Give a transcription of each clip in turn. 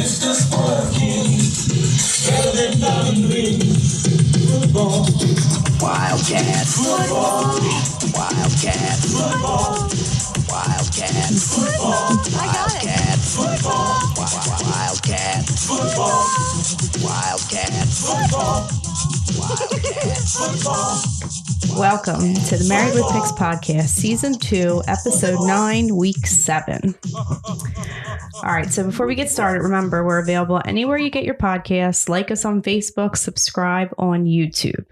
Mr. Sport King. Velvet Diamond Ring. Football. Wildcats. Football. Wildcats. Football. Wildcats. Football. I got it. Wildcats. Football. Wildcats. Football. Wildcats. Football. Wildcats. Football. Welcome to the Married with Picks podcast, season 2, episode 9, week 7. All right, so before we get started, remember we're available anywhere you get your podcasts. Like us on Facebook, subscribe on YouTube.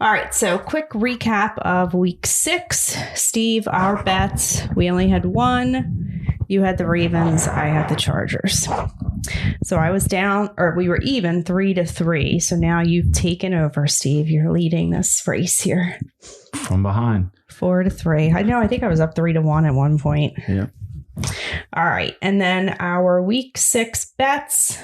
All right, so quick recap of week 6. Steve, our bets, we only had one. You had the Ravens, I had the Chargers. So I was down, or we were even 3-3. So now you've taken over, Steve. You're leading this race here. From behind. 4-3. I know, I think I was up 3-1 at one point. Yeah. All right. And then our week 6 bets.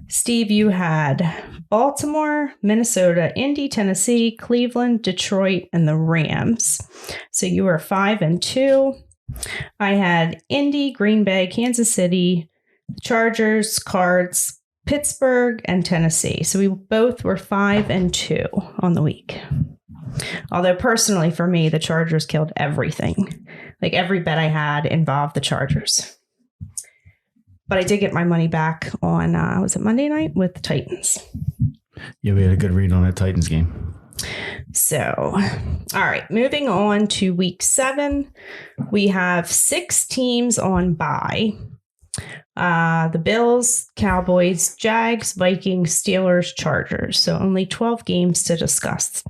Steve, you had Baltimore, Minnesota, Indy, Tennessee, Cleveland, Detroit, and the Rams. So you were 5-2. I had Indy, Green Bay, Kansas City, Chargers, Cards, Pittsburgh, and Tennessee. So we both were 5-2 on the week. Although personally for me, the Chargers killed everything. Like every bet I had involved the Chargers. But I did get my money back on, was it Monday night with the Titans? Yeah, we had a good read on that Titans game. So, all right, moving on to week 7. We have 6 teams on bye. The Bills, Cowboys, Jags, Vikings, Steelers, Chargers. So only 12 games to discuss.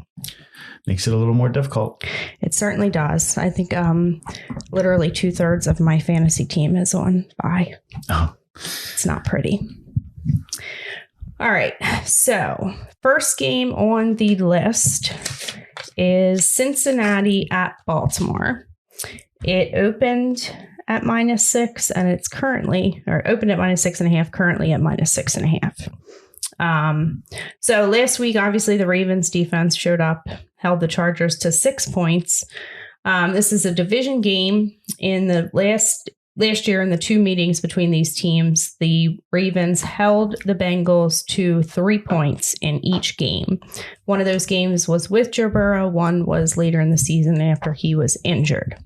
Makes it a little more difficult. It certainly does. I think literally 2/3 of my fantasy team is on bye. Oh. It's not pretty. All right. So first game on the list is Cincinnati at Baltimore. It opened at -6 and it's currently, or opened at -6.5, currently at -6.5. So last week, obviously the Ravens defense showed up, held the Chargers to 6 points. This is a division game. In the last year, in the 2 meetings between these teams, the Ravens held the Bengals to 3 points in each game. One of those games was with Joe Burrow. One was later in the season after he was injured.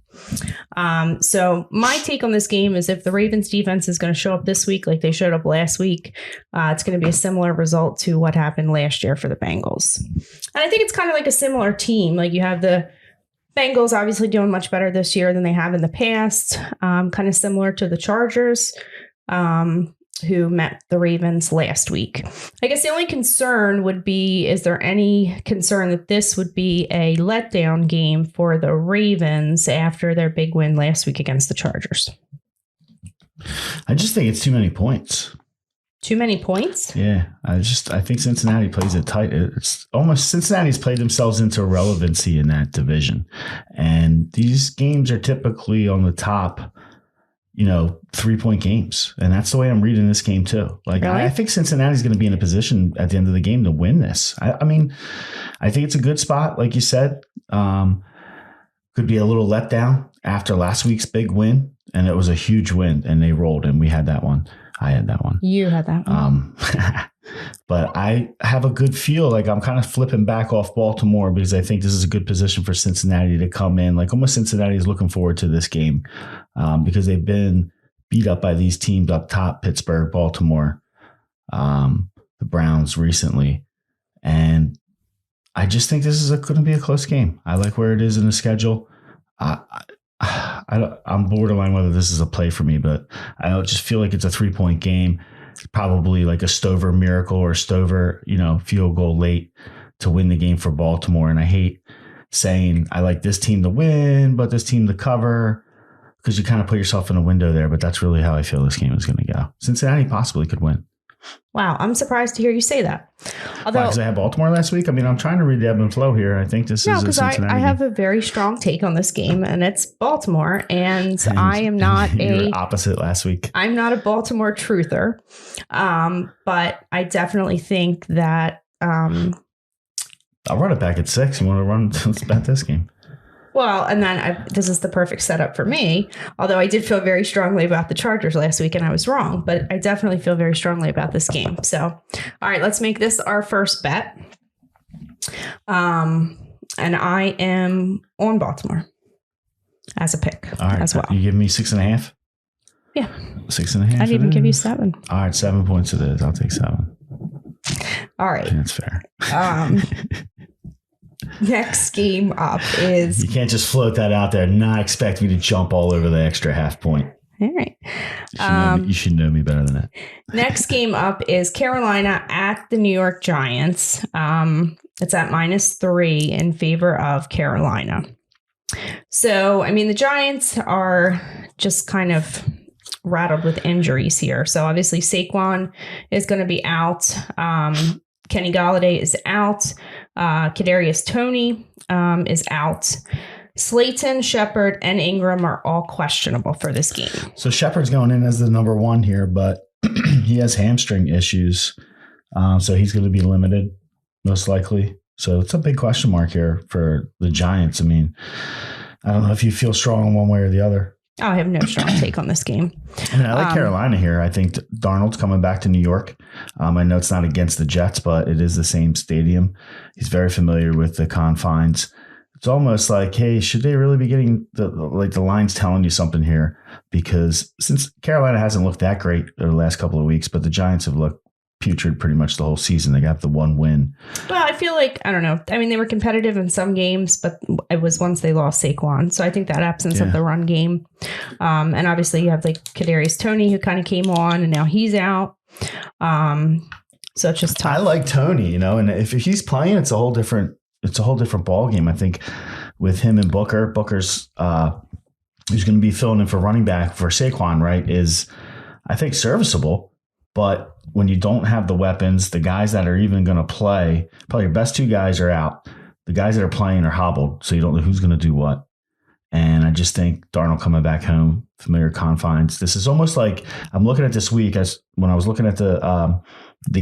So my take on this game is if the Ravens defense is going to show up this week like they showed up last week, it's going to be a similar result to what happened last year for the Bengals. And I think it's kind of like a similar team. Like you have the Bengals obviously doing much better this year than they have in the past, kind of similar to the Chargers, who met the Ravens last week. I guess the only concern would be, is there any concern that this would be a letdown game for the Ravens after their big win last week against the Chargers? I just think it's too many points. Too many points? Yeah. I think Cincinnati plays it tight. It's almost Cincinnati's played themselves into relevancy in that division. And these games are typically on the top, 3-point games. And that's the way I'm reading this game too. Like, really? I think Cincinnati's going to be in a position at the end of the game to win this. I mean, I think it's a good spot. Like you said, could be a little letdown after last week's big win. And it was a huge win and they rolled and we had that one. I had that one. You had that one. But I have a good feel. Like I'm kind of flipping back off Baltimore because I think this is a good position for Cincinnati to come in. Like almost Cincinnati is looking forward to this game because they've been beat up by these teams up top, Pittsburgh, Baltimore, the Browns recently. And I just think this is going to be a close game. I like where it is in the schedule. I'm borderline whether this is a play for me, but I just feel like it's a 3-point game. It's probably like a Stover miracle or Stover, field goal late to win the game for Baltimore. And I hate saying I like this team to win, but this team to cover because you kind of put yourself in a window there. But that's really how I feel this game is going to go. Cincinnati possibly could win. Wow, I'm surprised to hear you say that. Although, because I had Baltimore last week. I mean, I'm trying to read the ebb and flow here. I think this is a Cincinnati I have a very strong take on this game, and it's Baltimore. And I am not you were opposite last week. I'm not a Baltimore truther, but I definitely think that I'll run it back at 6. You want to run? Let's bet this game. Well, and then this is the perfect setup for me. Although I did feel very strongly about the Chargers last week, and I was wrong, but I definitely feel very strongly about this game. So, all right, let's make this our first bet. And I am on Baltimore as a pick as well. You give me 6.5? Yeah. 6.5? I'd even give you 7. All right, 7 points it is. I'll take 7. All right. That's fair. Next game up is... You can't just float that out there and not expect me to jump all over the extra half point. All right. You should know me better than that. Next game up is Carolina at the New York Giants. It's at -3 in favor of Carolina. So, I mean, the Giants are just kind of rattled with injuries here. So obviously Saquon is going to be out. Kenny Golladay is out. Kadarius Toney is out. Slayton, Shepard, and Ingram are all questionable for this game. So Shepard's going in as the number 1 here, but he has hamstring issues. So he's going to be limited, most likely. So it's a big question mark here for the Giants. I mean, I don't know if you feel strong one way or the other. I have no strong take on this game. I mean, I like Carolina here. I think Darnold's coming back to New York. I know it's not against the Jets, but it is the same stadium. He's very familiar with the confines. It's almost like, hey, should they really be getting the lines telling you something here? Because since Carolina hasn't looked that great the last couple of weeks, but the Giants have looked putrid pretty much the whole season. They got the 1 win. Well, I feel like, I don't know. I mean, they were competitive in some games, but it was once they lost Saquon. So I think that absence of the run game. And obviously you have like Kadarius Toney who kind of came on and now he's out. So it's just tough. I like Toney, and if he's playing, it's a whole different ball game. I think with him and Booker's who's going to be filling in for running back for Saquon, right, is I think serviceable. But when you don't have the weapons, the guys that are even going to play, probably your best 2 guys are out. The guys that are playing are hobbled, so you don't know who's going to do what. And I just think Darnold coming back home, familiar confines. This is almost like I'm looking at this week as when I was looking at the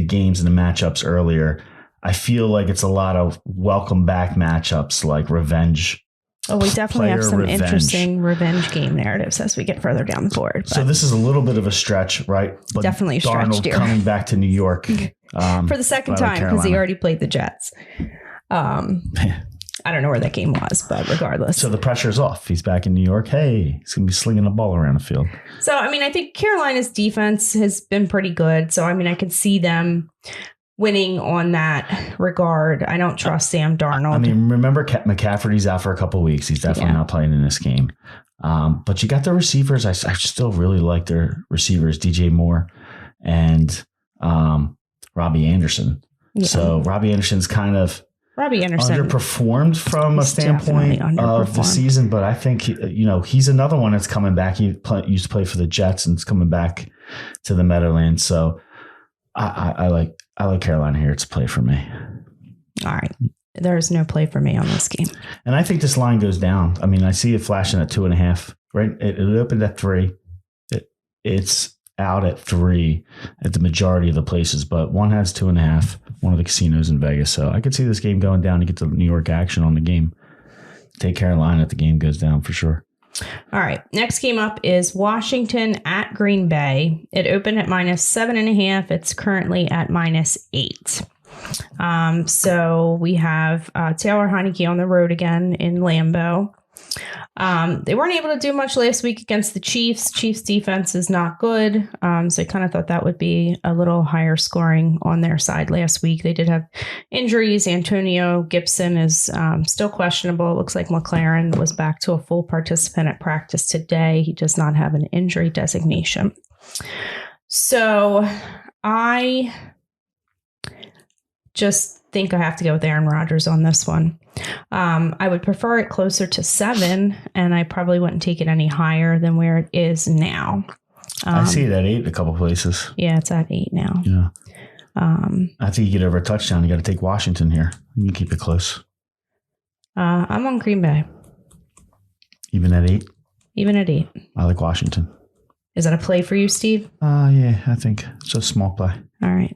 games and the matchups earlier. I feel like it's a lot of welcome back matchups, like revenge. Oh, we definitely have some interesting revenge game narratives as we get further down the board. So this is a little bit of a stretch, right? But definitely a stretch, Darnold dear. Coming back to New York for the second time because he already played the Jets. I don't know where that game was, but regardless. So the pressure's off. He's back in New York. Hey, he's going to be slinging the ball around the field. So, I mean, I think Carolina's defense has been pretty good. So, I mean, I can see them winning on that regard. I don't trust Sam Darnold. I mean, remember McCaffrey's out for a couple of weeks. He's definitely not playing in this game. But you got the receivers. I still really like their receivers, DJ Moore and Robbie Anderson. Yeah. So Robbie Anderson's kind of underperformed from a standpoint of the season, but I think he's another one that's coming back. He used to play for the Jets and is coming back to the Meadowlands. So I like Carolina here. It's a play for me. All right. There's no play for me on this game. And I think this line goes down. I mean, I see it flashing at 2.5, right? It opened at 3. It's out at 3 at the majority of the places, but one has 2.5, one of the casinos in Vegas. So I could see this game going down to get the New York action on the game. Take Carolina if the game goes down for sure. All right. Next game up is Washington at Green Bay. It opened at -7.5. It's currently at -8. So we have Taylor Heineke on the road again in Lambeau. They weren't able to do much last week against the Chiefs. Chiefs defense is not good. So I kind of thought that would be a little higher scoring on their side last week. They did have injuries. Antonio Gibson is still questionable. It looks like McLaren was back to a full participant at practice today. He does not have an injury designation. So I just think I have to go with Aaron Rodgers on this one. I would prefer it closer to 7, and I probably wouldn't take it any higher than where it is now. I see it at 8 in a couple places. Yeah, it's at 8 now. Yeah. I think you get over a touchdown. You got to take Washington here. You can keep it close. I'm on Green Bay. Even at 8? Even at 8. I like Washington. Is that a play for you, Steve? Yeah, I think it's a small play. All right.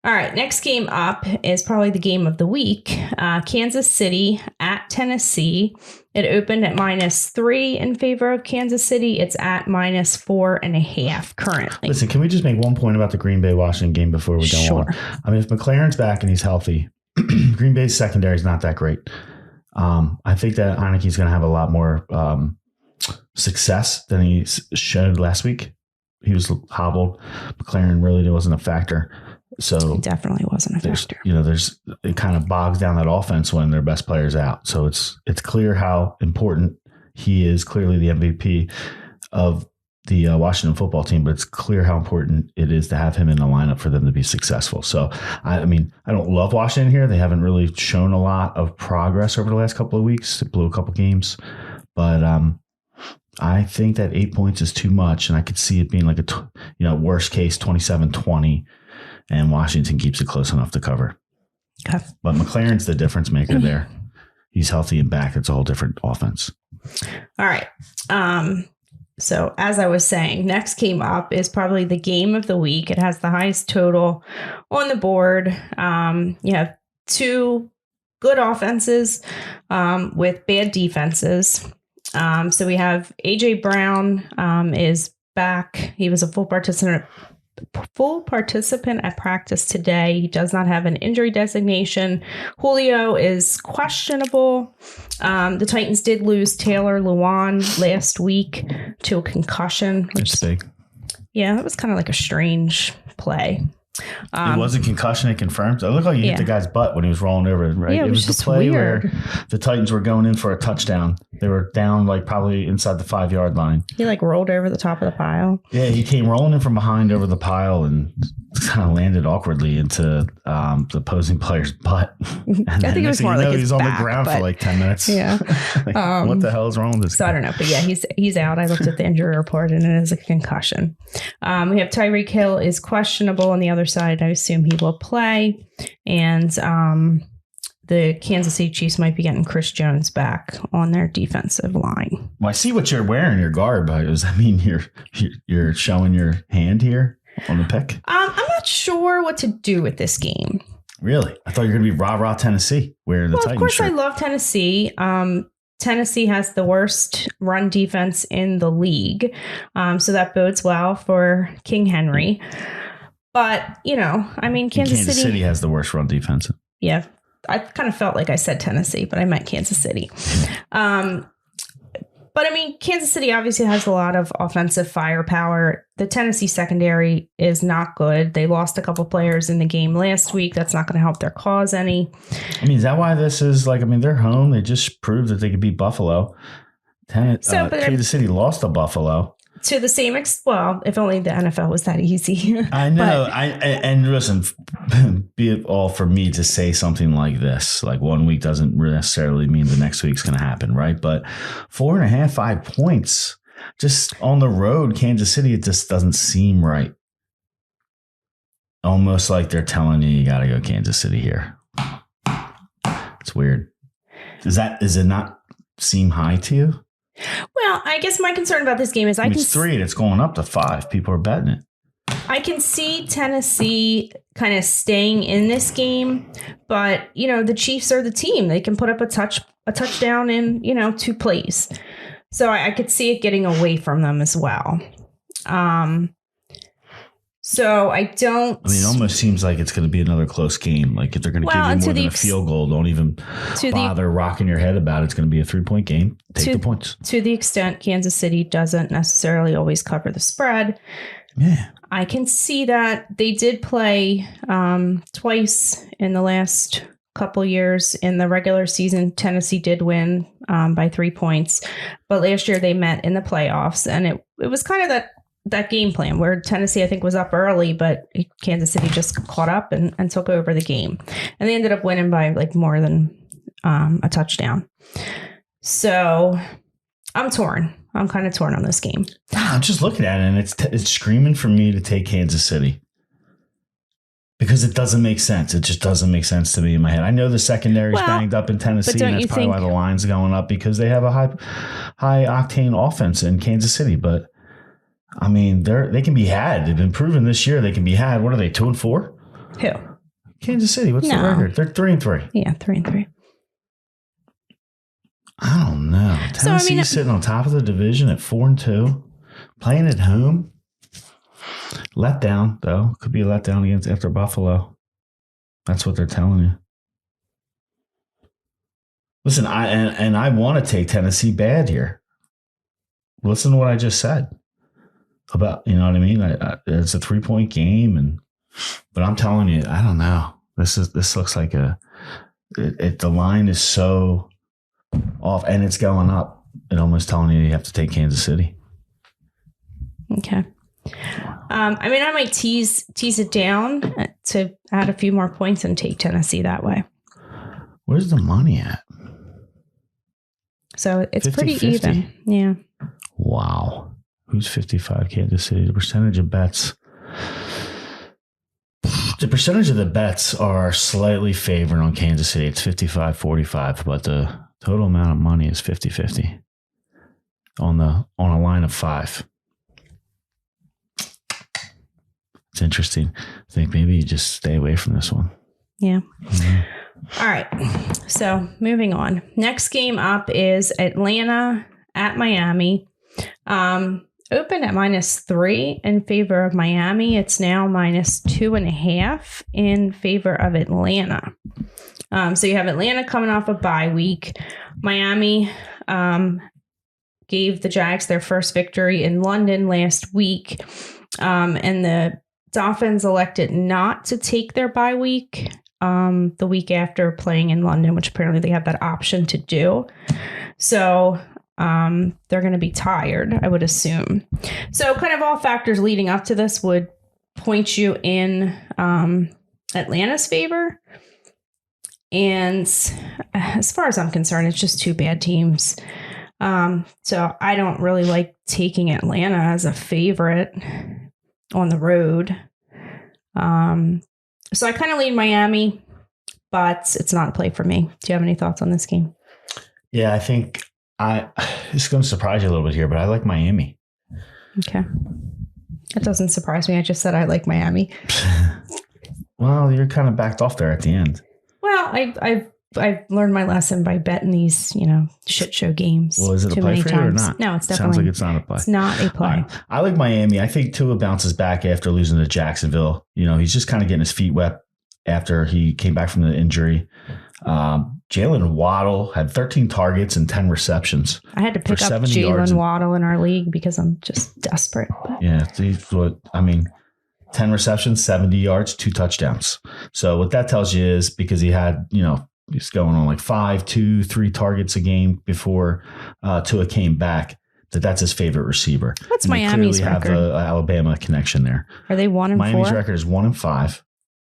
All right, next game up is probably the game of the week. Kansas City at Tennessee. It opened at -3 in favor of Kansas City. It's at -4.5 currently. Listen, can we just make one point about the Green Bay Washington game before we go on? I mean, if McLaren's back and he's healthy, Green Bay's secondary is not that great. I think that Heineke's going to have a lot more success than he showed last week. He was hobbled. McLaren really wasn't a factor. So it definitely wasn't a factor. It kind of bogs down that offense when their best player's out. So it's clear how important he is. Clearly the MVP of the Washington football team, but it's clear how important it is to have him in the lineup for them to be successful. So, I mean, I don't love Washington here. They haven't really shown a lot of progress over the last couple of weeks. They blew a couple games, but I think that 8 points is too much, and I could see it being like worst case 27-20. And Washington keeps it close enough to cover. Okay. But McLaren's the difference maker there. He's healthy and back. It's a whole different offense. All right. So as I was saying, next game up is probably the game of the week. It has the highest total on the board. You have two good offenses with bad defenses. So we have A.J. Brown is back. He was a full participant at practice today. He does not have an injury designation. Julio is questionable. The Titans did lose Taylor Lewan last week to a concussion. That's big. Yeah, that was kind of like a strange play. It was a concussion. It confirmed. It looked like he hit the guy's butt when he was rolling over. Right? Yeah, it was the just play weird. where the Titans were going in for a touchdown. They were down like probably inside the 5-yard line. He like rolled over the top of the pile. Yeah, he came rolling in from behind over the pile and kind of landed awkwardly into the opposing player's butt. And I think it was more like his he's back, on the ground for like 10 minutes. Yeah. Like, what the hell is wrong with this guy? I don't know. But yeah, he's out. I looked at the injury report and it is a concussion. We have Tyreek Hill is questionable on the other side. I assume he will play. And the Kansas City Chiefs might be getting Chris Jones back on their defensive line. Well, I see what you're wearing, your garb. Does that mean you're showing your hand here on the pick? I'm not sure what to do with this game. Really? I thought you were going to be rah-rah Tennessee wearing the Titans of course, shirt. I love Tennessee. Tennessee has the worst run defense in the league. So that bodes well for King Henry. But, Kansas City has the worst run defense. Yeah. I kind of felt like I said Tennessee, but I meant Kansas City. But Kansas City obviously has a lot of offensive firepower. The Tennessee secondary is not good. They lost a couple players in the game last week. That's not going to help their cause any. Is that why this is they're home. They just proved that they could beat Buffalo. Kansas City lost to Buffalo. To the same extent, if only the NFL was that easy. I know. And listen, be it all for me to say something like this. Like 1 week doesn't necessarily mean the next week's going to happen, right? But 4.5, 5 points just on the road, Kansas City, it just doesn't seem right. Almost like they're telling you got to go Kansas City here. It's weird. Does it not seem high to you? Well, I guess my concern about this game is it's 3 and it's going up to 5. People are betting it. I can see Tennessee kind of staying in this game, but the Chiefs are the team. They can put up a touchdown in 2 plays. So I could see it getting away from them as well. So I don't. It almost seems like it's going to be another close game. Like if they're going to give you more than a field goal, don't even bother rocking your head about it. It's going to be a 3-point game. Take the points. To the extent Kansas City doesn't necessarily always cover the spread. Yeah. I can see that. They did play twice in the last couple years. In the regular season, Tennessee did win by 3 points. But last year they met in the playoffs. And it was kind of that game plan where Tennessee, I think, was up early, but Kansas City just caught up and took over the game. And they ended up winning by more than a touchdown. So I'm torn. I'm kind of torn on this game. I'm just looking at it, and it's screaming for me to take Kansas City. Because it doesn't make sense. It just doesn't make sense to me in my head. I know the secondary's banged up in Tennessee, and that's probably why the line's going up, because they have a high octane offense in Kansas City. But I mean, they can be had. They've been proven this year they can be had. What are they, 2-4? Who? Kansas City, what's the No. record? They're 3-3. Yeah, 3-3. I don't know. Tennessee's sitting on top of the division at 4-2, playing at home. Letdown, though. Could be a letdown after Buffalo. That's what they're telling you. Listen, I want to take Tennessee bad here. Listen to what I just said about, you know what I mean? It's a 3-point game, but I'm telling you, I don't know. This looks like the line is so off, and it's going up. It almost telling you have to take Kansas City. Okay. I might tease it down to add a few more points and take Tennessee that way. Where's the money at? So it's 50-50? pretty even. Yeah. Wow. Who's 55 Kansas City? The percentage of bets. The percentage of the bets are slightly favored on Kansas City. It's 55-45, but the total amount of money is 50-50 on a line of 5. It's interesting. I think maybe you just stay away from this one. Yeah. Mm-hmm. All right. So moving on. Next game up is Atlanta at Miami. Opened at -3 in favor of Miami. It's now -2.5 in favor of Atlanta. So you have Atlanta coming off a bye week. Miami gave the Jags their first victory in London last week. And the Dolphins elected not to take their bye week the week after playing in London, which apparently they have that option to do. So they're going to be tired, I would assume. So kind of all factors leading up to this would point you in Atlanta's favor. And as far as I'm concerned, it's just two bad teams. So I don't really like taking Atlanta as a favorite on the road. So I kind of lean Miami, but it's not a play for me. Do you have any thoughts on this game? Yeah, I think it's going to surprise you a little bit here, but I like Miami. Okay. That doesn't surprise me. I just said I like Miami. Well, you're kind of backed off there at the end. Well, I've learned my lesson by betting these, shit show games. Well, is it a play for you or not? No, it's definitely. Sounds like it's not a play. It's not a play. Right. I like Miami. I think Tua bounces back after losing to Jacksonville. He's just kind of getting his feet wet after he came back from the injury. Jalen Waddle had 13 targets and 10 receptions. I had to pick up Jalen Waddle in our league because I'm just desperate. Yeah, 10 receptions, 70 yards, 2 touchdowns. So what that tells you is because he had, he's going on like 5, 2, 3 targets a game before Tua came back. That's his favorite receiver. What's Miami's record? Have the Alabama connection there. Are they 1-4? Miami's record is 1-5.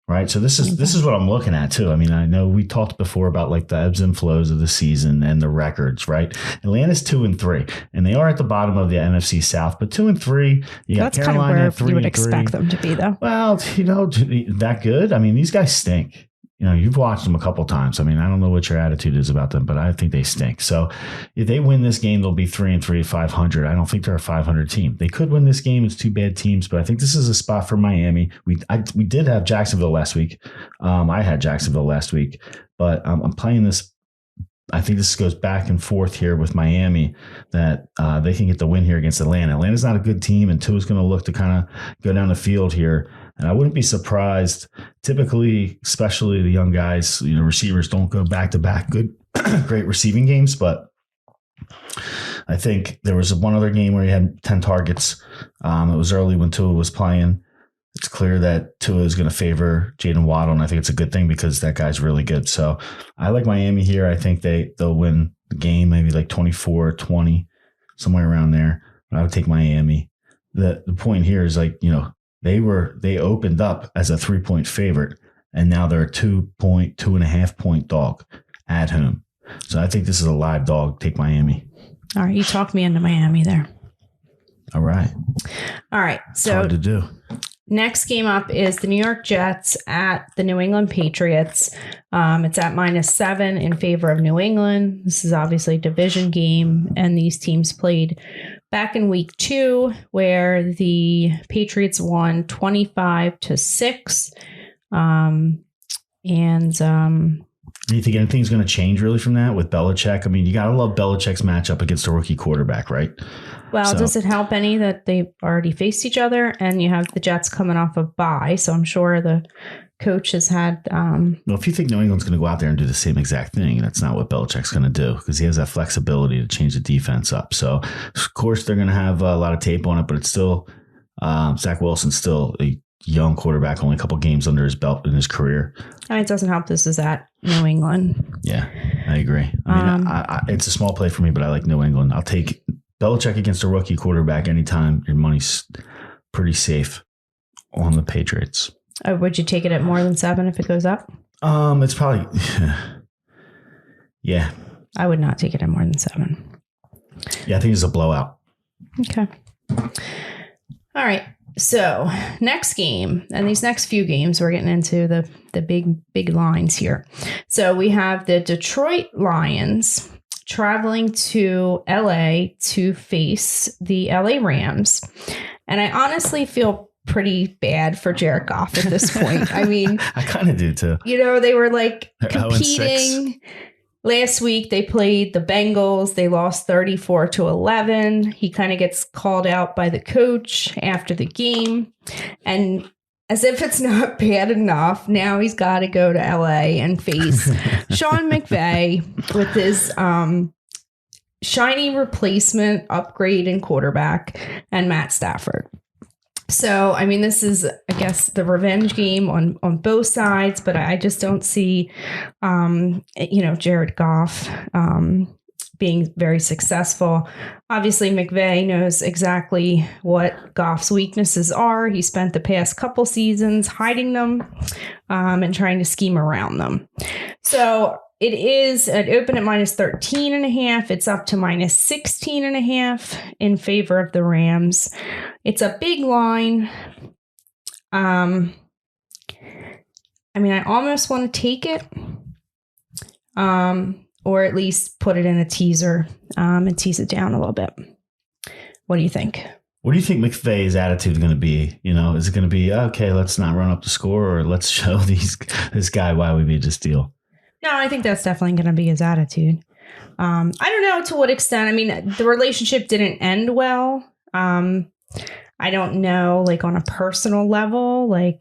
Right. So this is what I'm looking at, too. I mean, I know we talked before about like the ebbs and flows of the season and the records. Right. Atlanta's 2-3, and they are at the bottom of the NFC South. But 2-3, you got That's Carolina kind of where 3-3. you would expect them to be, though. Well, that good. I mean, these guys stink. You've watched them a couple times. I mean, I don't know what your attitude is about them, but I think they stink. So if they win this game, they'll be 3-3, 500. I don't think they're a 500 team. They could win this game. It's two bad teams, but I think this is a spot for Miami. We did have Jacksonville last week. I had Jacksonville last week, but I'm playing this. I think this goes back and forth here with Miami that they can get the win here against Atlanta. Atlanta's not a good team, and Tua's going to look to kind of go down the field here. And I wouldn't be surprised. Typically, especially the young guys, receivers don't go back-to-back good, great receiving games. But I think there was one other game where he had 10 targets. It was early when Tua was playing. It's clear that Tua is going to favor Jalen Waddle, and I think it's a good thing because that guy's really good. So I like Miami here. I think they'll win the game, maybe like 24-20, somewhere around there. But I would take Miami. The point here is they opened up as a 3-point favorite, and now they're a 2.5 point dog at home. So I think this is a live dog. Take Miami. All right, you talked me into Miami there. All right. So hard to do. Next game up is the New York Jets at the New England Patriots. It's at -7 in favor of New England. This is obviously a division game, and these teams played back in week 2, where the Patriots won 25-6. And do you think anything's going to change really from that with Belichick? I mean, you got to love Belichick's matchup against a rookie quarterback, right? well, does it help any that they've already faced each other and you have the Jets coming off a bye? So I'm sure the coach has had. Well, if you think New England's going to go out there and do the same exact thing, that's not what Belichick's going to do because he has that flexibility to change the defense up. So, of course, they're going to have a lot of tape on it, but it's still Zach Wilson's still a young quarterback, only a couple games under his belt in his career. It doesn't help this is at New England. Yeah, I agree. I mean, it's a small play for me, but I like New England. I'll take Belichick against a rookie quarterback anytime. Your money's pretty safe on the Patriots. Would you take it at more than 7 if it goes up? It's probably, yeah. I would not take it at more than 7. Yeah, I think it's a blowout. Okay. All right. So next game, and these next few games, we're getting into the big lines here. So we have the Detroit Lions traveling to LA to face the LA Rams. And I honestly feel pretty bad for Jared Goff at this point. I mean, I kind of do too. You know, they were like They're competing. Last week, they played the Bengals. They lost 34-11. He kind of gets called out by the coach after the game. And as if it's not bad enough, now he's got to go to LA and face Sean McVay with his shiny replacement upgrade in quarterback and Matt Stafford. So, I mean, this is, I guess, the revenge game on both sides, but I just don't see, Jared Goff being very successful. Obviously, McVay knows exactly what Goff's weaknesses are. He spent the past couple seasons hiding them and trying to scheme around them. So it is at open at minus 13.5. It's up to minus 16.5 in favor of the Rams. It's a big line. I almost want to take it, or at least put it in a teaser and tease it down a little bit. What do you think? What do you think McVay's attitude is going to be? You know, is it going to be, okay, let's not run up the score, or let's show this guy why we made this deal? No, I think that's definitely going to be his attitude. I don't know to what extent. I mean, the relationship didn't end well. I don't know, like on a personal level, I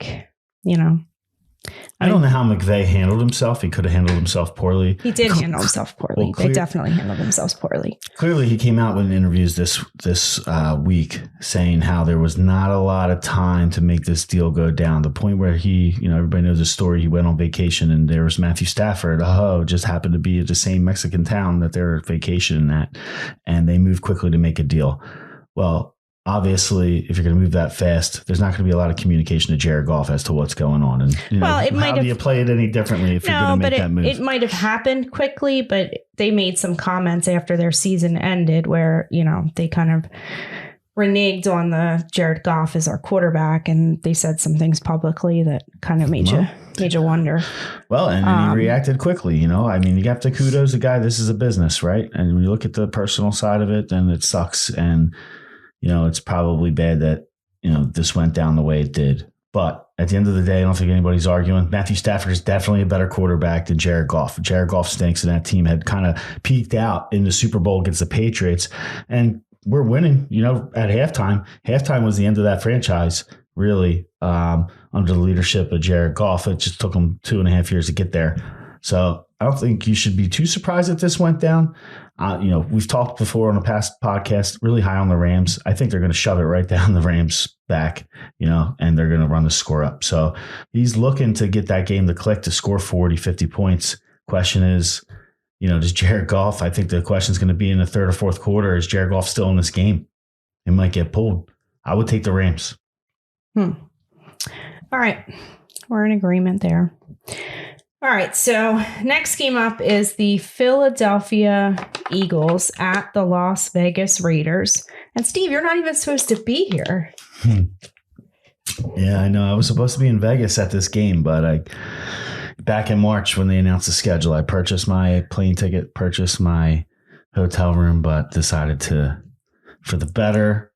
don't know how McVay handled himself. He could have handled himself poorly. He did handle himself poorly. They definitely handled themselves poorly. Clearly, he came out in interviews this week saying how there was not a lot of time to make this deal go down. The point where he, everybody knows the story. He went on vacation and there was Matthew Stafford. Just happened to be at the same Mexican town that they're vacationing at, and they moved quickly to make a deal. Well, obviously, if you're going to move that fast, there's not going to be a lot of communication to Jared Goff as to what's going on. And how do you play it any differently if you're going to make that move? It might have happened quickly, but they made some comments after their season ended where, they kind of reneged on the Jared Goff as our quarterback, and they said some things publicly that kind of made you wonder. Well, and he reacted quickly, you have to kudos the guy. This is a business, right? And when you look at the personal side of it, then it sucks. And it's probably bad that, this went down the way it did. But at the end of the day, I don't think anybody's arguing. Matthew Stafford is definitely a better quarterback than Jared Goff. Jared Goff stinks, and that team had kind of peaked out in the Super Bowl against the Patriots. And we're winning, at halftime. Halftime was the end of that franchise, really, under the leadership of Jared Goff. It just took them 2.5 years to get there. So I don't think you should be too surprised that this went down. We've talked before on a past podcast, really high on the Rams. I think they're going to shove it right down the Rams' back, and they're going to run the score up. So he's looking to get that game to click to score 40, 50 points. Question is, does Jared Goff, I think the question is going to be in the third or fourth quarter, is Jared Goff still in this game? It might get pulled. I would take the Rams. All right. We're in agreement there. All right, so next game up is the Philadelphia Eagles at the Las Vegas Raiders. And Steve, you're not even supposed to be here. Yeah, I know. I was supposed to be in Vegas at this game, but back in March when they announced the schedule, I purchased my plane ticket, purchased my hotel room, but decided for the better,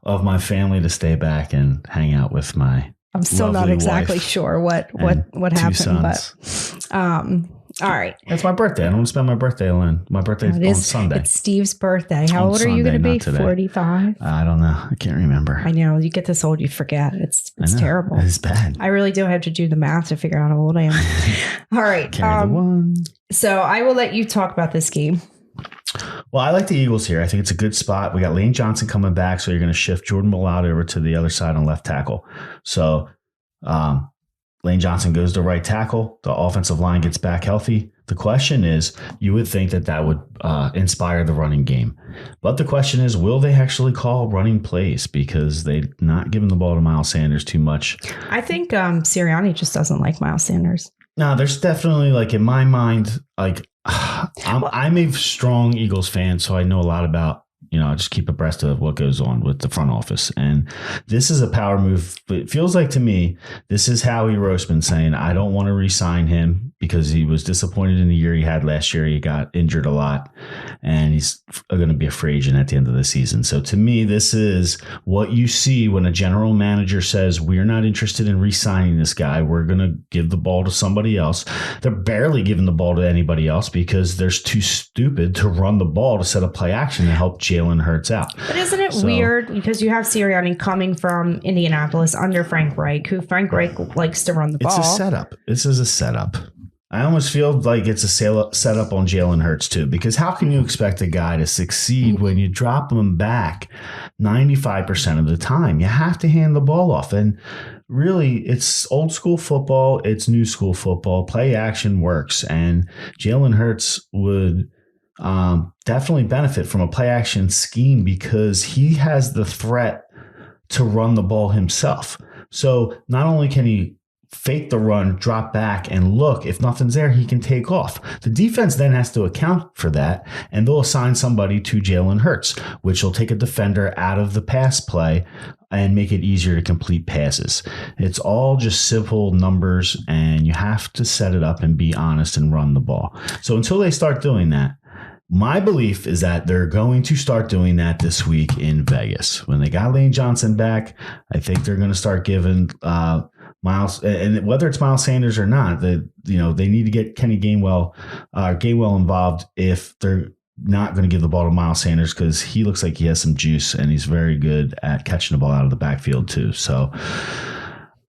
of my family, to stay back and hang out with my I'm still not lovely exactly wife sure what two happened, sons. but all right. It's my birthday. I don't want to spend my birthday alone. My birthday's on Sunday. It's Steve's birthday. How On old are you going to Sunday, be? not today. 45? I don't know. I can't remember. I know. You get this old, you forget. It's I know. terrible. It's bad. I really do have to do the math to figure out how old I am. All right. Carry the one. So I will let you talk about this game. Well, I like the Eagles here. I think it's a good spot. We got Lane Johnson coming back, so you're going to shift Jordan Millard over to the other side on left tackle. So Lane Johnson goes to right tackle. The offensive line gets back healthy. The question is, you would think that would inspire the running game. But the question is, will they actually call running plays? Because they're not giving the ball to Miles Sanders too much. I think Sirianni just doesn't like Miles Sanders. No, there's definitely, like, in my mind, like, I'm a strong Eagles fan, so I know a lot about, I just keep abreast of what goes on with the front office. And this is a power move. But it feels like to me, this is Howie Roseman saying, I don't want to re-sign him because he was disappointed in the year he had last year. He got injured a lot, and he's going to be a free agent at the end of the season. So to me, this is what you see when a general manager says, we're not interested in re-signing this guy. We're going to give the ball to somebody else. They're barely giving the ball to anybody else because they're too stupid to run the ball to set up play action to help Jalen Hurts out. But isn't it weird? Because you have Sirianni coming from Indianapolis under Frank Reich, who Frank Reich likes to run the ball. It's a setup. This is a setup. I almost feel like it's a setup on Jalen Hurts too, because how can you expect a guy to succeed when you drop him back 95% of the time? You have to hand the ball off. And really, it's old school football. It's new school football. Play action works. And Jalen Hurts would definitely benefit from a play action scheme because he has the threat to run the ball himself. So not only can he fake the run, drop back, and look, if nothing's there, he can take off. The defense then has to account for that, and they'll assign somebody to Jalen Hurts, which will take a defender out of the pass play and make it easier to complete passes. It's all just simple numbers, and you have to set it up and be honest and run the ball. So until they start doing that, my belief is that they're going to start doing that this week in Vegas. When they got Lane Johnson back, I think they're going to start giving Miles, and whether it's Miles Sanders or not, they need to get Kenny Gainwell involved if they're not going to give the ball to Miles Sanders, because he looks like he has some juice and he's very good at catching the ball out of the backfield too. So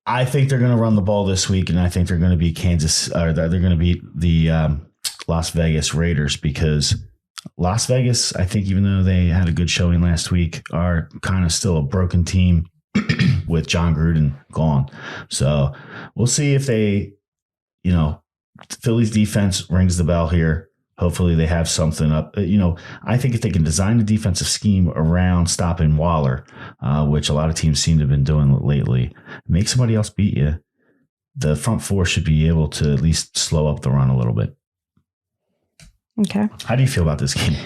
I think they're going to run the ball this week, and I think they're going to beat they're going to beat the Las Vegas Raiders, because Las Vegas, I think, even though they had a good showing last week, are kind of still a broken team with John Gruden gone. So we'll see if they, Philly's defense rings the bell here. Hopefully they have something up. I think if they can design a defensive scheme around stopping Waller, which a lot of teams seem to have been doing lately, make somebody else beat you, the front four should be able to at least slow up the run a little bit. Okay. How do you feel about this game?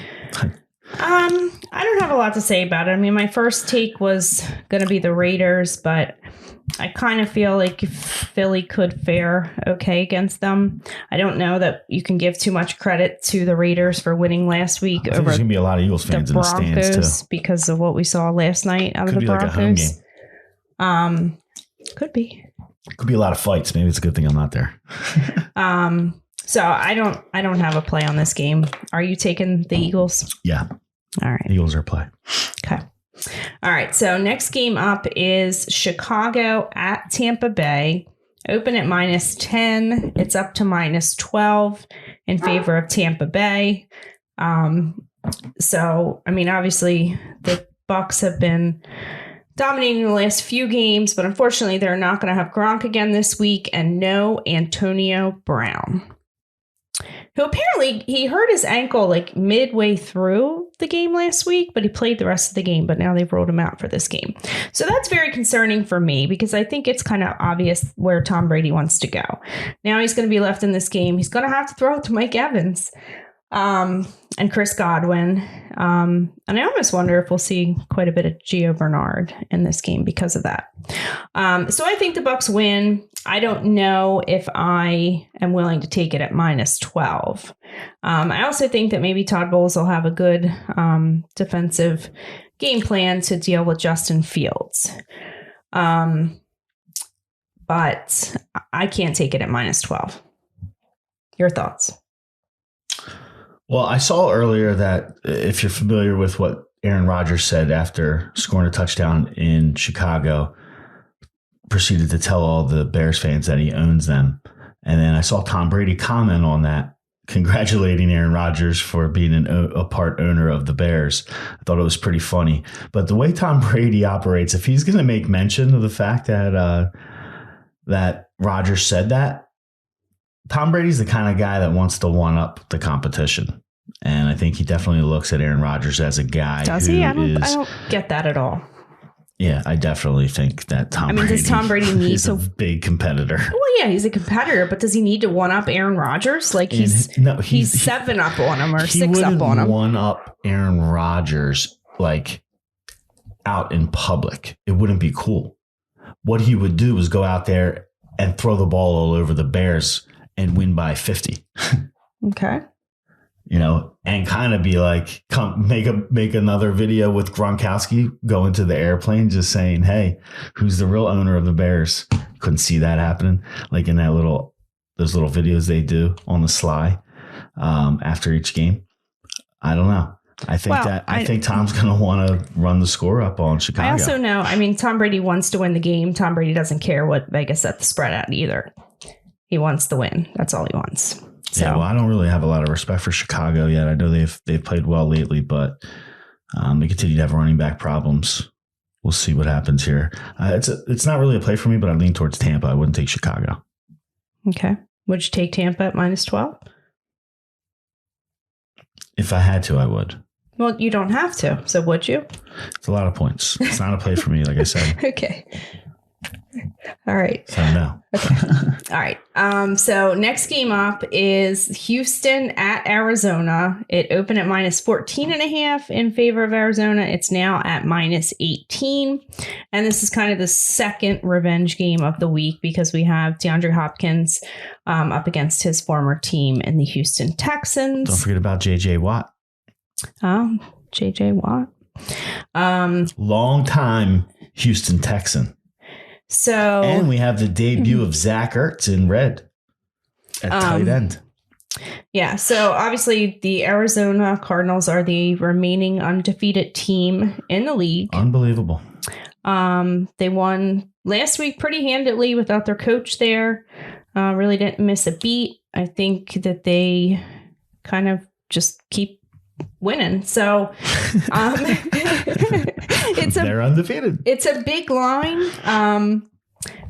I don't have a lot to say about it. I mean, my first take was going to be the Raiders, but I kind of feel like Philly could fare okay against them. I don't know that you can give too much credit to the Raiders for winning last week over there's going to be a lot of Eagles fans the in the stands too, because of what we saw last night out of the Broncos. Like a home game. Could be. Could be a lot of fights. Maybe it's a good thing I'm not there. So I don't have a play on this game. Are you taking the Eagles? Yeah. All right. Eagles are play. Okay. All right. So next game up is Chicago at Tampa Bay. Open at -10. It's up to -12 in favor of Tampa Bay. So, I mean, obviously the Bucs have been dominating the last few games, but unfortunately they're not going to have Gronk again this week, and no Antonio Brown, who apparently he hurt his ankle like midway through the game last week, but he played the rest of the game, but now they've rolled him out for this game. So that's very concerning for me, because I think it's kind of obvious where Tom Brady wants to go. Now he's going to be left in this game. He's going to have to throw it to Mike Evans and Chris Godwin. And I almost wonder if we'll see quite a bit of Gio Bernard in this game because of that. So I think the Bucs win. I don't know if I am willing to take it at -12. I also think that maybe Todd Bowles will have a good defensive game plan to deal with Justin Fields. but I can't take it at -12. Your thoughts? Well, I saw earlier that if you're familiar with what Aaron Rodgers said after scoring a touchdown in Chicago, proceeded to tell all the Bears fans that he owns them. And then I saw Tom Brady comment on that, congratulating Aaron Rodgers for being a part owner of the Bears. I thought it was pretty funny. But the way Tom Brady operates, if he's going to make mention of the fact that that Rodgers said that, Tom Brady's the kind of guy that wants to one-up the competition. And I think he definitely looks at Aaron Rodgers as a guy. Does he? I don't get that at all. Yeah, I definitely think that does Tom Brady need is a big competitor? Well, yeah, he's a competitor, but does he need to one-up Aaron Rodgers? Like he's 7-up on him or 6-up on him. One-up Aaron Rodgers like out in public. It wouldn't be cool. What he would do is go out there and throw the ball all over the Bears and win by 50. Okay. And kind of be like, come make another video with Gronkowski going to the airplane, just saying, "Hey, who's the real owner of the Bears?" Couldn't see that happening, like in those little videos they do on the sly after each game. I don't know. I think Tom's going to want to run the score up on Chicago. I also know. Tom Brady wants to win the game. Tom Brady doesn't care what Vegas set the spread at either. He wants the win. That's all he wants. So. Yeah, well, I don't really have a lot of respect for Chicago yet. I know they've played well lately, but they continue to have running back problems. We'll see what happens here. It's not really a play for me, but I lean towards Tampa. I wouldn't take Chicago. Okay. Would you take Tampa at -12? If I had to, I would. Well, you don't have to. So would you? It's a lot of points. It's not a play for me, like I said. Okay. All right. So no. Okay. All right. So next game up is Houston at Arizona. It opened at -14.5 in favor of Arizona. It's now at -18. And this is kind of the second revenge game of the week because we have DeAndre Hopkins up against his former team in the Houston Texans. Don't forget about J.J. Watt. J.J. Watt. Long time Houston Texan. And we have the debut of Zach Ertz in red at tight end. Yeah, so obviously the Arizona Cardinals are the remaining undefeated team in the league. Unbelievable. They won last week pretty handedly without their coach there. Really didn't miss a beat. I think that they kind of just keep winning. So they're undefeated. It's a big line.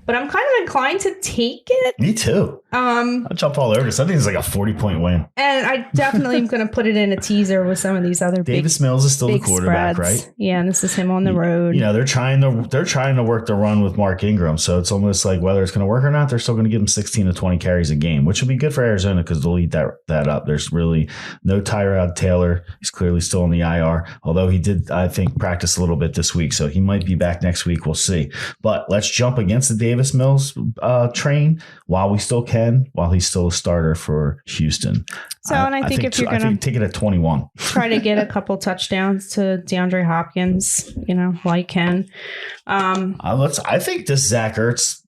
But I'm kind of inclined to take it. Me too. I'll jump all over this. I think it's like a 40-point win. And I definitely am going to put it in a teaser with some of these other Davis Mills is still the quarterback, spreads. Right? Yeah, and this is him on the road. They're trying to work the run with Mark Ingram. So it's almost like whether it's going to work or not, they're still going to give him 16 to 20 carries a game, which would be good for Arizona because they'll eat that up. There's really no Tyrod Taylor. He's clearly still in the IR, although he did, I think, practice a little bit this week. So he might be back next week. We'll see. But let's jump against the Davis Mills train while we still can, while he's still a starter for Houston. So, and I think if you're going to take it at 21, try to get a couple touchdowns to DeAndre Hopkins, while you can. I think this Zach Ertz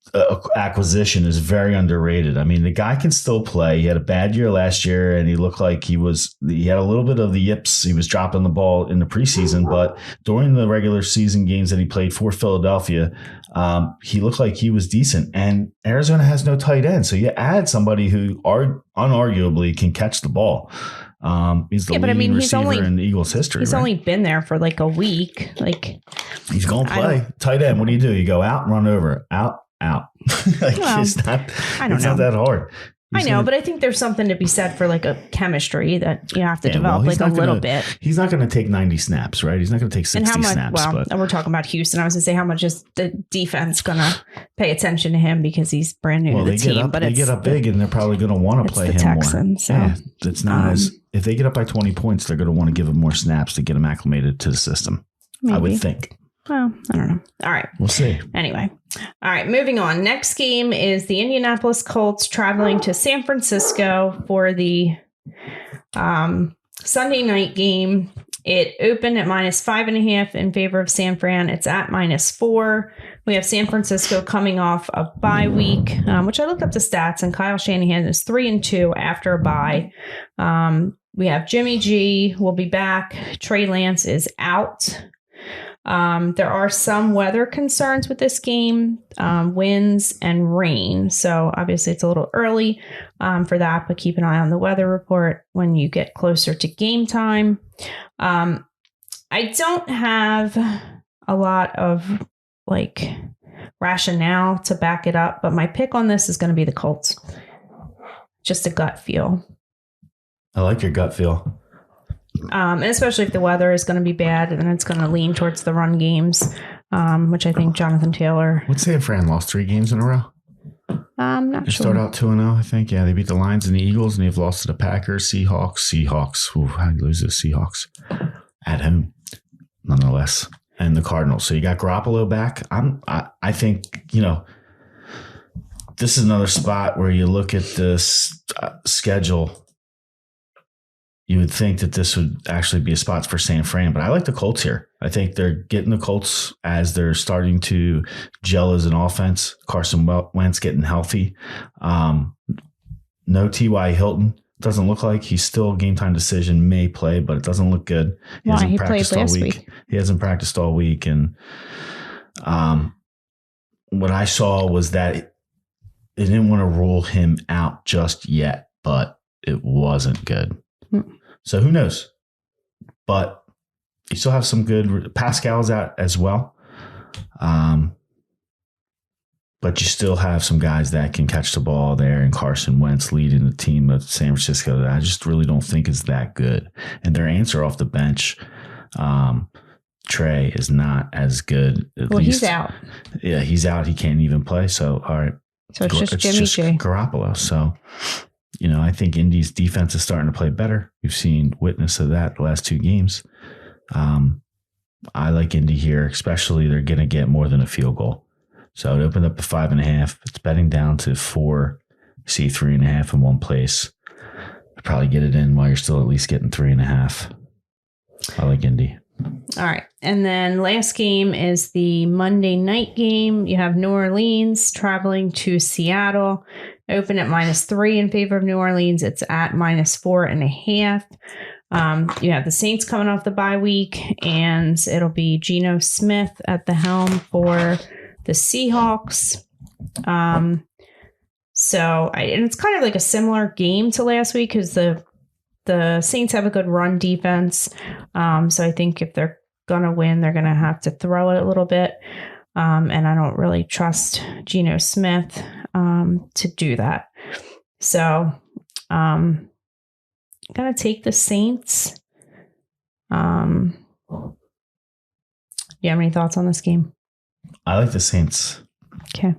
acquisition is very underrated. I mean, the guy can still play. He had a bad year last year, and he looked like he had a little bit of the yips. He was dropping the ball in the preseason, but during the regular season games that he played for Philadelphia, he looked like he was decent. And Arizona has no tight end, so you add somebody who unarguably can catch the ball. He's the leading receiver in Eagles history. He's only been there for like a week. Like he's going to play tight end. What do? You go out, run over, out. It's not that hard. But I think there's something to be said for like a chemistry that you have to develop a little bit. He's not going to take 90 snaps, right? He's not going to take 60 snaps. And we're talking about Houston. I was going to say, how much is the defense going to pay attention to him because he's brand new to the team? They get up big and they're probably going to want to play him Texans, more. So. Yeah, it's not if they get up by 20 points, they're going to want to give him more snaps to get him acclimated to the system. Maybe. I would think. Well, I don't know. All right. We'll see. Anyway. All right. Moving on. Next game is the Indianapolis Colts traveling to San Francisco for the Sunday night game. It opened at -5.5 in favor of San Fran. It's at -4 We have San Francisco coming off a bye week, which I looked up the stats, and Kyle Shanahan is 3-2 after a bye. We have Jimmy G will be back. Trey Lance is out. There are some weather concerns with this game, winds and rain. So obviously it's a little early for that, but keep an eye on the weather report when you get closer to game time. I don't have a lot of rationale to back it up, but my pick on this is going to be the Colts. Just a gut feel. I like your gut feel. And especially if the weather is going to be bad, and then it's going to lean towards the run games, which I think Jonathan Taylor. What's San Fran lost 3 games in a row? I'm not They sure. start out 2-0, I think. Yeah, they beat the Lions and the Eagles, and they've lost to the Packers, Seahawks. Ooh, how do you lose the Seahawks? At home, nonetheless. And the Cardinals. So you got Garoppolo back. I think, this is another spot where you look at this schedule. You would think that this would actually be a spot for San Fran, but I like the Colts here. I think they're getting the Colts as they're starting to gel as an offense. Carson Wentz getting healthy. No T.Y. Hilton. Doesn't look like he's still a game time decision, may play, but it doesn't look good. He played last week. He hasn't practiced all week. And what I saw was that they didn't want to rule him out just yet, but it wasn't good. So who knows? But you still have some good. Pascal's out as well. But you still have some guys that can catch the ball there, and Carson Wentz leading the team of San Francisco that I just really don't think is that good. And their answer off the bench, Trey, is not as good. He's out. Yeah, he's out. He can't even play. So, all right. So it's just Jimmy G. Garoppolo. So, I think Indy's defense is starting to play better. We've seen witness of that the last 2 games. I like Indy here, especially they're going to get more than a field goal. So it opened up to 5.5. It's betting down to 4. You see 3.5 in one place. You'll probably get it in while you're still at least getting 3.5. I like Indy. All right. And then last game is the Monday night game. You have New Orleans traveling to Seattle. Open at -3 in favor of New Orleans. It's at -4.5. You have the Saints coming off the bye week, and it'll be Geno Smith at the helm for the Seahawks. And it's kind of like a similar game to last week because the Saints have a good run defense. So I think if they're going to win, they're going to have to throw it a little bit. And I don't really trust Geno Smith to do that. So I'm going to take the Saints. Do you have any thoughts on this game? I like the Saints. Okay.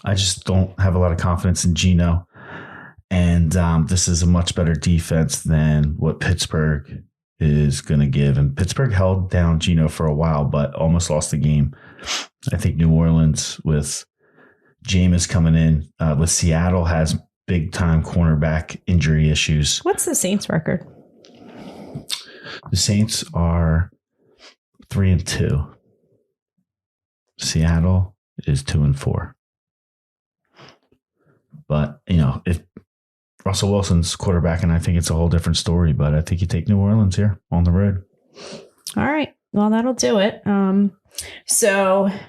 I just don't have a lot of confidence in Geno. And this is a much better defense than what Pittsburgh is going to give. And Pittsburgh held down Geno for a while, but almost lost the game. I think New Orleans with Jameis coming in, with Seattle has big-time cornerback injury issues. What's the Saints record? The Saints are 3-2. Seattle is 2-4. But, if Russell Wilson's quarterback, and I think it's a whole different story, but I think you take New Orleans here on the road. All right. Well, that'll do it. All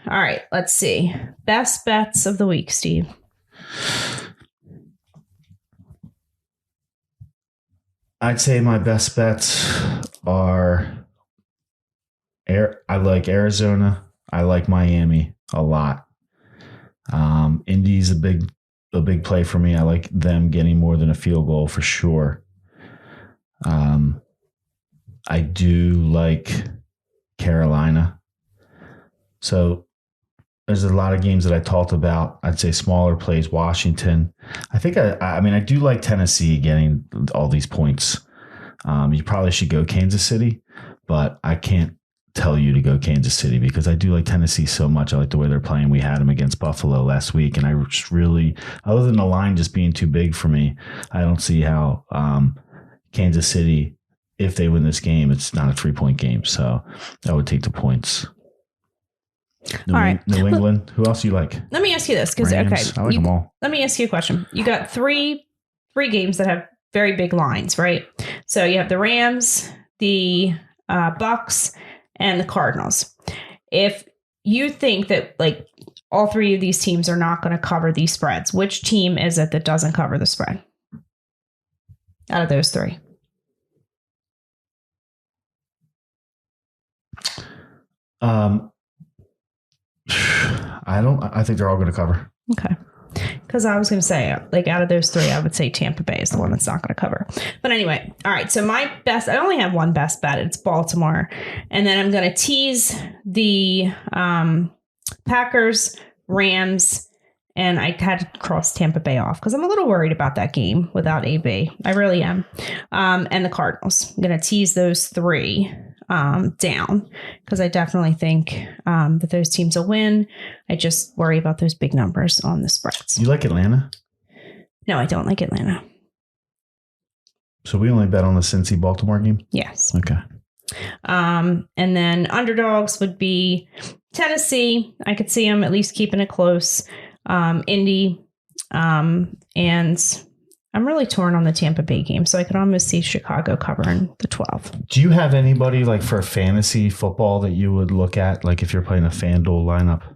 right, let's see. Best bets of the week, Steve. I'd say my best bets are I like Arizona. I like Miami a lot. Indy's a big play for me. I like them getting more than a field goal for sure. I do like Carolina. So there's a lot of games that I talked about. I'd say smaller plays, Washington. I think I do like Tennessee getting all these points. You probably should go Kansas City, but I can't tell you to go Kansas City because I do like Tennessee so much. I like the way they're playing. We had them against Buffalo last week, and I just really, other than the line just being too big for me, I don't see how Kansas City, if they win this game, it's not a 3-point game. So I would take the points. New, All right. New England. Who else do you like? Let me ask you this, because Rams. I like them all. let me ask you a question. You got three games that have very big lines, right? So you have the Rams, the Bucks, and the Cardinals. If you think that like all three of these teams are not going to cover these spreads, which team is it that doesn't cover the spread out of those three? I think they're all going to cover. Okay. Because I was going to say, like, out of those three, I would say Tampa Bay is the one that's not going to cover. But anyway, all right. So my best, I only have one best bet. It's Baltimore. And then I'm going to tease the Packers, Rams, and I had to cross Tampa Bay off because I'm a little worried about that game without AB. I really am. And the Cardinals. I'm going to tease those three down because I definitely think that those teams will win. I just worry about those big numbers on the spreads. You like Atlanta? No, I don't like Atlanta. So we only bet on the Cincy-Baltimore game? Yes. Okay. And then underdogs would be Tennessee. I could see them at least keeping it close. Indy. And I'm really torn on the Tampa Bay game, so I could almost see Chicago covering the 12. Do you have anybody like for fantasy football that you would look at, like if you're playing a FanDuel lineup?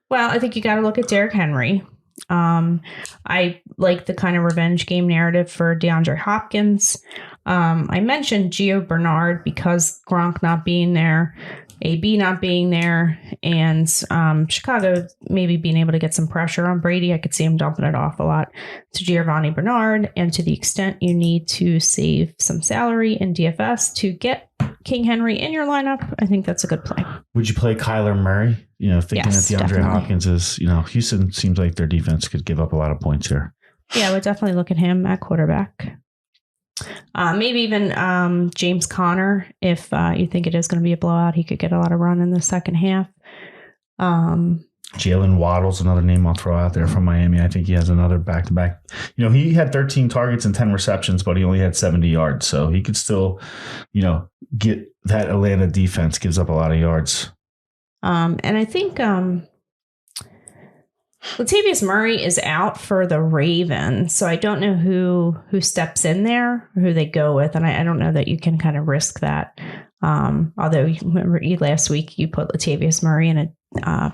Well, I think you got to look at Derrick Henry. I like the kind of revenge game narrative for DeAndre Hopkins. I mentioned Gio Bernard because Gronk not being there, AB not being there, and Chicago maybe being able to get some pressure on Brady. I could see him dumping it off a lot to Giovanni Bernard. And to the extent you need to save some salary in DFS to get King Henry in your lineup, I think that's a good play. Would you play Kyler Murray? You know, thinking Yes, that DeAndre definitely. Hopkins is, you know, Houston seems like their defense could give up a lot of points here. Yeah, I would definitely look at him at quarterback. Maybe even James Conner, if you think it is going to be a blowout, he could get a lot of run in the second half. Jalen Waddle's another name I'll throw out there from Miami. I think he has another back-to-back. You know, he had 13 targets and 10 receptions, but he only had 70 yards. So he could still, you know, get that Atlanta defense gives up a lot of yards. And I think Latavius Murray is out for the Ravens, so I don't know who steps in there or who they go with, and I don't know that you can kind of risk that. Although remember last week you put Latavius Murray in a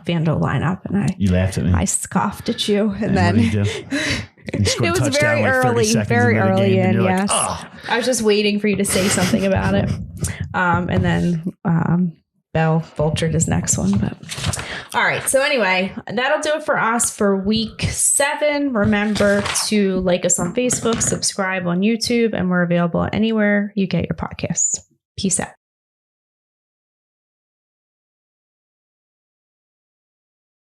FanDuel lineup, and You laughed at me. I scoffed at you, and what then did you do? He scored it a was touchdown very like 30 early, seconds very into the early game, and in. you're Yes, like, oh. I was just waiting for you to say something about it, and then Bell vultured his next one. But all right, so anyway, that'll do it for us for week 7. Remember to like us on Facebook, subscribe on YouTube, and we're available anywhere you get your podcasts. Peace out.